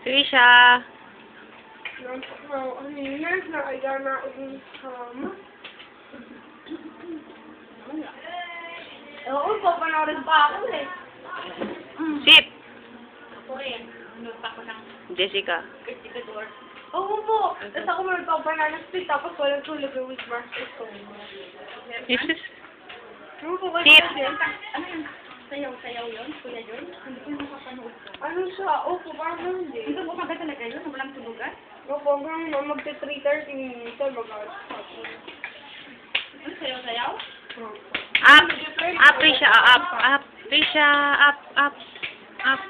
Trisha. Oo, papanorin pa ako eh. Sit. Ako rin. Nanood ako ng Jessica. investigador. Oo po. Tapos ako manood pa banana split tapos walang tulog yung with Master Stone. Jesus. Ano po ba Sit. yun? Ano yun? Sayaw-sayaw yun? Kuya yun? Hindi ko nakapanood. Ano siya? Opo, parang hindi. Hindi mo umaga talaga yun? Walang tulugan? Opo, hanggang magte-3:30 minsan mag-out. Ano sayaw-sayaw? Up. Up, Trisha. Up. Up. Trisha. Up. Up. Up.